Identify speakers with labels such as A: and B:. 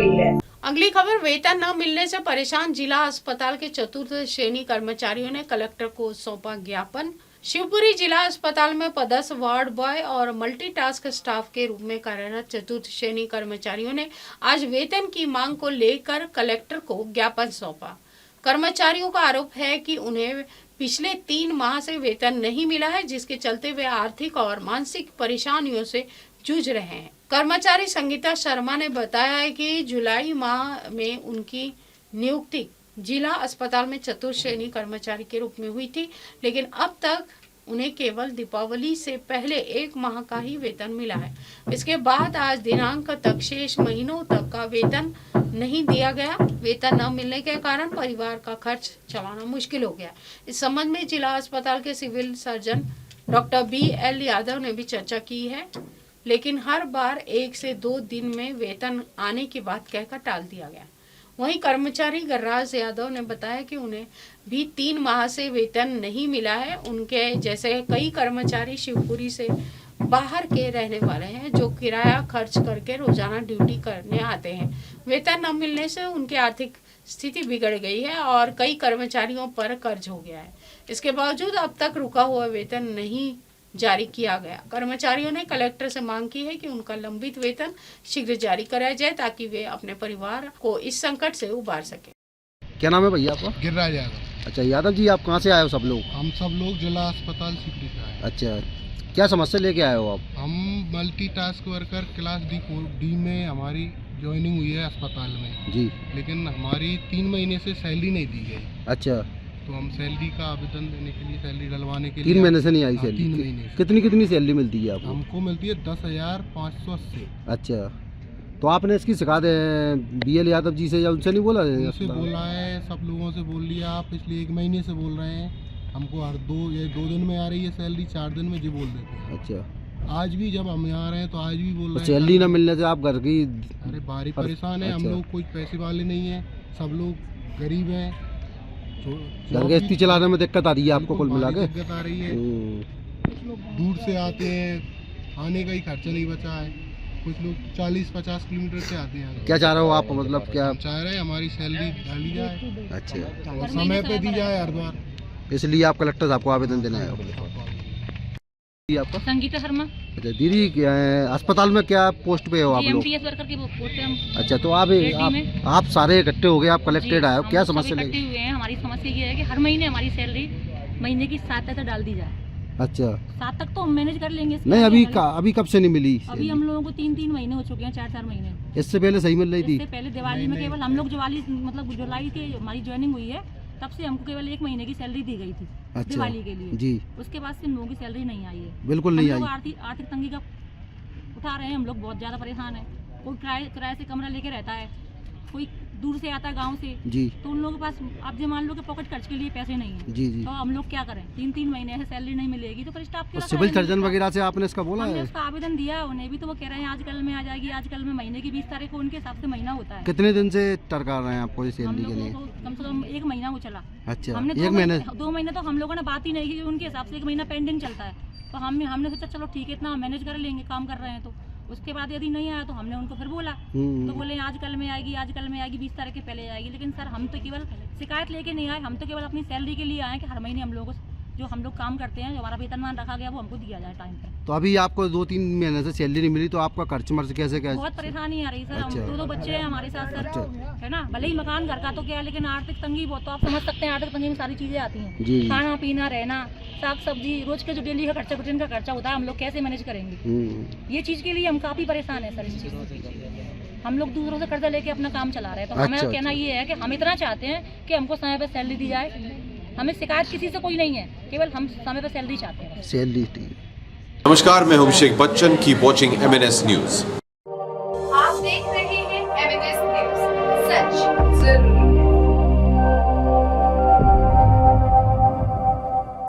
A: गई है।
B: अगली खबर, वेतन न मिलने से परेशान जिला अस्पताल के चतुर्थ श्रेणी कर्मचारियों ने कलेक्टर को सौंपा ज्ञापन। शिवपुरी जिला अस्पताल में पदस्थ वार्ड बॉय और मल्टीटास्क स्टाफ के रूप में कार्यरत चतुर्थ श्रेणी कर्मचारियों ने आज वेतन की मांग को लेकर कलेक्टर को ज्ञापन सौंपा। कर्मचारियों का आरोप है कि उन्हें पिछले 3 माह से वेतन नहीं मिला है, जिसके चलते वे आर्थिक और मानसिक परेशानियों से जूझ रहे हैं। कर्मचारी संगीता शर्मा ने बताया है कि जुलाई माह में उनकी नियुक्ति जिला अस्पताल में चतुर्थ श्रेणी कर्मचारी के रूप में हुई थी, लेकिन अब तक उन्हें केवल दीपावली से पहले 1 माह का ही वेतन मिला है। इसके बाद आज दिनांक तक शेष महीनों तक का वेतन नहीं दिया गया। वेतन न मिलने के कारण परिवार का खर्च चलाना मुश्किल हो गया। इस संबंध में जिला अस्पताल के civil surgeon doctor BL Yadav ने भी चर्चा की है, लेकिन हर बार 1 से 2 दिन में वेतन आने की बात कहकर टाल दिया गया। वहीं कर्मचारी गर्राज यादव ने बताया कि उन्हें भी 3 माह से वेतन नहीं मिला है। उनके जैसे कई कर्मचारी शिवपुरी से बाहर के रहने वाले हैं, जो किराया खर्च करके रोजाना ड्यूटी करने आते हैं। वेतन न मिलने से उनकी आर्थिक स्थिति बिगड़ गई है और कई कर्मचारियों पर कर्ज हो गया है। इसके बावजूद अब तक रुका हुआ वेतन नहीं जारी किया गया। कर्मचारियों ने कलेक्टर से मांग की है कि उनका लंबित वेतन शीघ्र जारी कराया जाए, ताकि वे अपने परिवार को इस संकट से उबार सके।
C: क्या नाम है भैया आपका?
D: गिरिराज यादव।
C: अच्छा यादव जी, आप कहाँ से आए हो सब लोग?
D: हम सब लोग जिला अस्पताल शिवपुरी से आए।
C: अच्छा, क्या समस्या लेके आए हो आप?
D: हम मल्टीटास्क वर्कर क्लास D में हमारी ज्वाइनिंग हुई है अस्पताल में
C: जी,
D: लेकिन हमारी 3 महीने से सैलरी नहीं दी गई।
C: अच्छा,
D: तो हम सैलरी का आवेदन देने के लिए, सैलरी डलवाने के लिए
C: 3 महीने से नहीं आई
D: हाँ,
C: सैलरी?
D: 3 महीने से।
C: कितनी सैलरी मिलती है आपको?
D: हमको मिलती है 10,580।
C: अच्छा, तो आपने इसकी शिकायत BL यादव जी से या उनसे नहीं बोला?
D: उनसे बोला है, सब लोगों से बोल लिया। पिछले 1 महीने से बोल रहे हैं। हमको हर 2 दिन में आ रही है सैलरी, 4 दिन में जी बोल देते हैं।
C: अच्छा,
D: आज भी जब हम यहाँ आ रहे हैं तो आज भी बोल रहे हैं।
C: सैलरी न मिलने से आप घर की
D: अरे बारी परेशान है। हम
C: अच्छा।
D: लोग कोई पैसे वाले नहीं है, सब लोग गरीब हैं।
C: घर गृहस्थी चलाने में दिक्कत आ रही है आपको कुल मिला के?
D: दिक्कत आ रही है। कुछ लोग दूर से आते हैं, आने का ही खर्चा नहीं बचा है। कुछ लोग 40-50 किलोमीटर से आते हैं।
C: क्या चाह रहे हो आप? मतलब क्या
D: हम चाह रहे हैं हमारी सैलरी डाली जाए,
C: अच्छा,
D: और समय पे दी जाए हर बार।
C: इसलिए आप कलेक्टर साहब को आवेदन देने आए हो? आपका?
E: संगीता शर्मा।
C: अच्छा दीदी, अस्पताल में क्या पोस्ट पे हो आप लोग?
E: MTS वर्कर की पोस्ट पे हम।
C: अच्छा, तो आप सारे इकट्ठे हो गए, आप कलेक्टेड आए हो, क्या समस्या
E: इकट्ठे हुए हैं। हमारी समस्या ये है कि हर महीने हमारी सैलरी महीने की 7 तक डाल दी जाए।
C: अच्छा,
E: 7 तक तो हम मैनेज कर लेंगे।
C: नहीं अभी कब से नहीं मिली?
E: अभी हम लोगों को 3 महीने हो चुके हैं, 4 महीने।
C: इससे पहले सही मिल रही थी?
E: इससे पहले दिवाली में केवल हम लोग जुलाई के हमारी ज्वाइनिंग हुई है, तब से हमको केवल 1 महीने की सैलरी दी गई थी।
C: अच्छा,
E: दिवाली के लिए
C: जी।
E: उसके बाद से हम लोगों की सैलरी नहीं आई है।
C: बिल्कुल नहीं आई।
E: आर्थिक तंगी का उठा रहे हैं हम लोग, बहुत ज्यादा परेशान है। कोई किराए से कमरा लेके रहता है, कोई दूर से आता है गांव से
C: जी,
E: तो उन लोगों के पास आप जो मान लो कि पॉकेट खर्च के लिए पैसे नहीं है।
C: जी जी।
E: तो हम लोग क्या करें? 3 महीने से सैलरी नहीं मिलेगी तो फिर स्टाफ के
C: सिविल सर्जन वगैरह से आपने इसका बोला
E: हमने
C: है?
E: उसका आवेदन दिया उन्हें भी, तो वो कह रहे हैं आजकल में आ जाएगी। आजकल में महीने की 20 तारीख को उनके हिसाब से महीना होता है।
C: कितने दिन से टरका रहे हैं आपको इस सैलरी के लिए?
E: कम से कम 1 महीना हो चला।
C: अच्छा,
E: हमने
C: 1 महीने?
E: 2 महीने तो हम लोगों ने बात ही नहीं की। उनके हिसाब से 1 महीना पेंडिंग चलता है, तो हमने सोचा चलो ठीक है, इतना मैनेज कर लेंगे, काम कर रहे हैं। तो उसके बाद यदि नहीं आया तो हमने उनको फिर बोला, तो बोले आजकल में आएगी, 20 तारीख के पहले आएगी। लेकिन सर हम तो केवल शिकायत लेके नहीं आए, हम तो केवल अपनी सैलरी के लिए आए कि हर महीने हम लोगों को जो हम लोग काम करते हैं, जो हमारा वेतनमान रखा गया वो हमको दिया जाए टाइम पर।
C: तो अभी आपको 2-3 महीने से सैलरी नहीं मिली, तो आपका खर्च मर्च कैसे?
E: बहुत परेशानी आ रही सर।
C: अच्छा।
E: हम 2 बच्चे हैं हमारे साथ सर, है ना। भले ही मकान घर का तो क्या है, लेकिन आर्थिक तंगी बहुत, तो आप समझ सकते हैं आर्थिक तंगी में सारी चीजें आती हैं। खाना पीना, रहना, साग सब्जी, रोज के जो डेली का खर्चा, रूटीन का खर्चा होता है, हम लोग कैसे मैनेज करेंगे? ये चीज के लिए हम काफी परेशान है सर। इस चीज हम लोग दूसरों से कर्जा लेके अपना काम चला रहे हैं। तो हमें कहना ये है कि हम इतना चाहते हैं कि हमको समय पे सैलरी दी जाए। हमें शिकायत किसी से कोई नहीं है, केवल हम समय पे सैलरी चाहते हैं।
C: सैलरी।
F: नमस्कार, मैं Abhishek Bachchan. Keep watching MNS news.
A: आप देख रहे हैं MNS न्यूज, सच जरूर।